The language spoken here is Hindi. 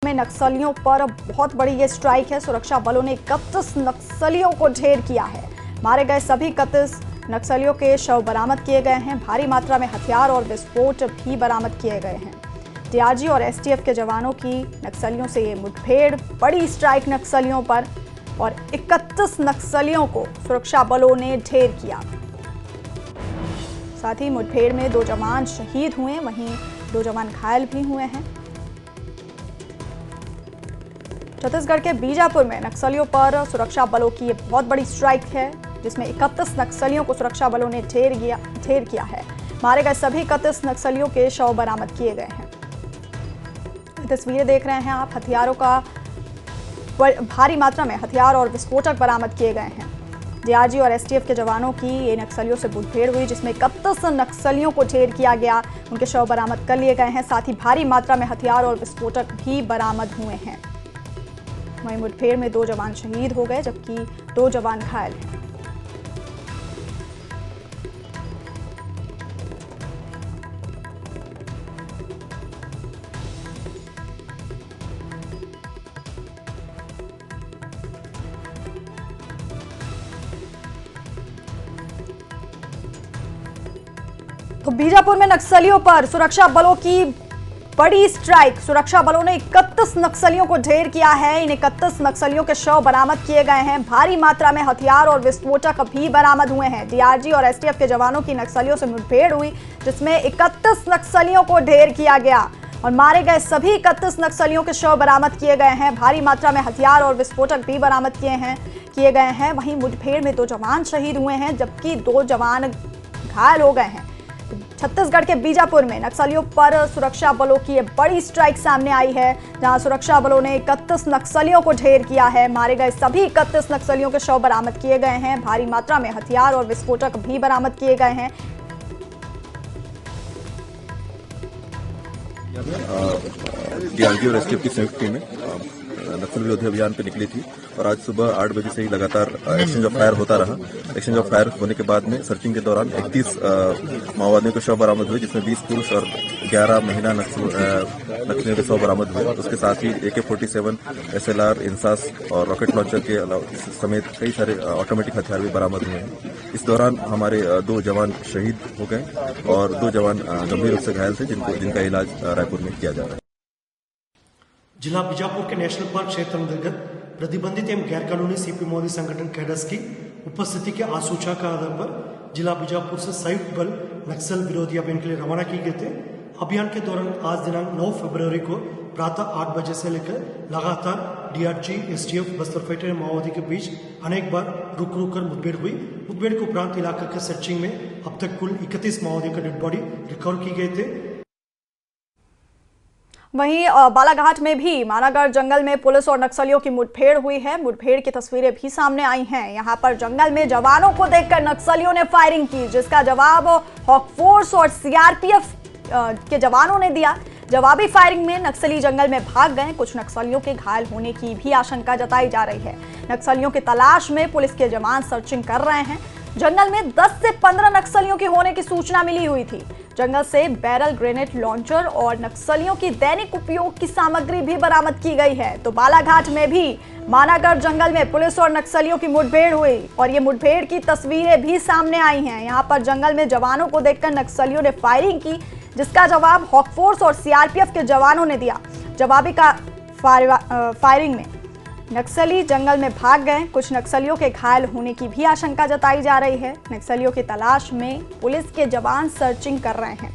में नक्सलियों पर बहुत बड़ी ये स्ट्राइक है। सुरक्षा बलों ने 31 नक्सलियों को ढेर किया है। मारे गए सभी 31 नक्सलियों के शव बरामद किए गए हैं। भारी मात्रा में हथियार और विस्फोट भी बरामद किए गए हैं। डीआरजी और एसटीएफ के जवानों की नक्सलियों से ये मुठभेड़, बड़ी स्ट्राइक नक्सलियों पर, और 31 नक्सलियों को सुरक्षा बलों ने ढेर किया। साथ ही मुठभेड़ में 2 जवान शहीद हुए, वहीं 2 जवान घायल भी हुए हैं। छत्तीसगढ़ के बीजापुर में नक्सलियों पर सुरक्षा बलों की ये बहुत बड़ी स्ट्राइक है, जिसमें 31 नक्सलियों को सुरक्षा बलों ने ढेर किया है। मारे गए सभी 31 नक्सलियों के शव बरामद किए गए हैं। तस्वीरें देख रहे हैं आप, हथियारों का भारी मात्रा में हथियार और विस्फोटक बरामद किए गए हैं। डीआरजी और एसटीएफ के जवानों की ये नक्सलियों से मुठभेड़ हुई, जिसमें 31 नक्सलियों को ढेर किया गया। उनके शव बरामद कर लिए गए हैं। साथ ही भारी मात्रा में हथियार और विस्फोटक भी बरामद हुए हैं। वहीं मुठभेड़ में 2 जवान शहीद हो गए, जबकि 2 जवान घायल हैं। तो बीजापुर में नक्सलियों पर सुरक्षा बलों की बड़ी स्ट्राइक। सुरक्षा बलों ने 31 नक्सलियों को ढेर किया है। इन 31 नक्सलियों के शव बरामद किए गए हैं। भारी मात्रा में हथियार और विस्फोटक भी बरामद हुए हैं। डीआरजी और एसटीएफ के जवानों की नक्सलियों से मुठभेड़ हुई, जिसमें 31 नक्सलियों को ढेर किया गया और मारे गए सभी 31 नक्सलियों के शव बरामद किए गए हैं। भारी मात्रा में हथियार और विस्फोटक भी बरामद किए गए हैं। वहीं मुठभेड़ में 2 जवान शहीद हुए हैं, जबकि 2 जवान घायल हो गए हैं। छत्तीसगढ़ के बीजापुर में नक्सलियों पर सुरक्षा बलों की ये बड़ी स्ट्राइक सामने आई है, जहां सुरक्षा बलों ने 31 नक्सलियों को ढेर किया है। मारे गए सभी 31 नक्सलियों के शव बरामद किए गए हैं। भारी मात्रा में हथियार और विस्फोटक भी बरामद किए गए हैं। डीआरजी और एसटीएफ की संयुक्त टीमें नक्सल विरोधी अभियान पे निकली थी और आज सुबह 8 बजे से ही लगातार एक्सचेंज ऑफ फायर होता रहा। एक्सचेंज ऑफ फायर होने के बाद में सर्चिंग के दौरान 31 माओवादियों के शव बरामद हुए, जिसमें 20 पुरुष और 11 महिला नक्सलियों के शव बरामद हुए। उसके साथ ही AK-47, SLR, इंसास और रॉकेट लॉन्चर के अलावा समेत कई सारे ऑटोमेटिक हथियार भी बरामद हुए हैं। इस दौरान हमारे 2 जवान शहीद हो गए और 2 जवान गंभीर रूप से घायल थे, जिनका इलाज रायपुर में किया जा रहा है। जिला बीजापुर के नेशनल पार्क क्षेत्र अंतर्गत प्रतिबंधित एवं गैर कानूनी सीपी मोदी संगठन कैडर्स की उपस्थिति के आसूचना के आधार पर जिला बीजापुर से संयुक्त बल नक्सल विरोधी अभियान के लिए रवाना किए गए थे। अभियान के दौरान आज दिनांक 9 फरवरी को प्रातः 8 बजे से लेकर लगातार डीआरजी, एसटीएफ, बस्तर फाइटर माओवादी के बीच अनेक बार रुक कर मुठभेड़ हुई। मुठभेड़ के उपरांत इलाके के सर्चिंग में अब तक कुल 31 माओवादियों का डेड बॉडी रिकवर की गए थे। वहीं बालाघाट में भी मानागढ़ जंगल में पुलिस और नक्सलियों की मुठभेड़ हुई है। मुठभेड़ की तस्वीरें भी सामने आई हैं। यहां पर जंगल में जवानों को देखकर नक्सलियों ने फायरिंग की, जिसका जवाब हॉक फोर्स और सीआरपीएफ के जवानों ने दिया। जवाबी फायरिंग में नक्सली जंगल में भाग गए। कुछ नक्सलियों के घायल होने की भी आशंका जताई जा रही है। नक्सलियों की तलाश में पुलिस के जवान सर्चिंग कर रहे हैं। जंगल में 10 से 15 नक्सलियों के होने की सूचना मिली हुई थी। जंगल से बैरल, ग्रेनेड लॉन्चर और नक्सलियों की दैनिक उपयोग की सामग्री भी बरामद की गई है। तो बालाघाट में भी मानागढ़ जंगल में पुलिस और नक्सलियों की मुठभेड़ हुई और ये मुठभेड़ की तस्वीरें भी सामने आई हैं। यहाँ पर जंगल में जवानों को देखकर नक्सलियों ने फायरिंग की, जिसका जवाब हॉक फोर्स और सीआरपीएफ के जवानों ने दिया। जवाबी फायरिंग में नक्सली जंगल में भाग गए। कुछ नक्सलियों के घायल होने की भी आशंका जताई जा रही है। नक्सलियों की तलाश में पुलिस के जवान सर्चिंग कर रहे हैं।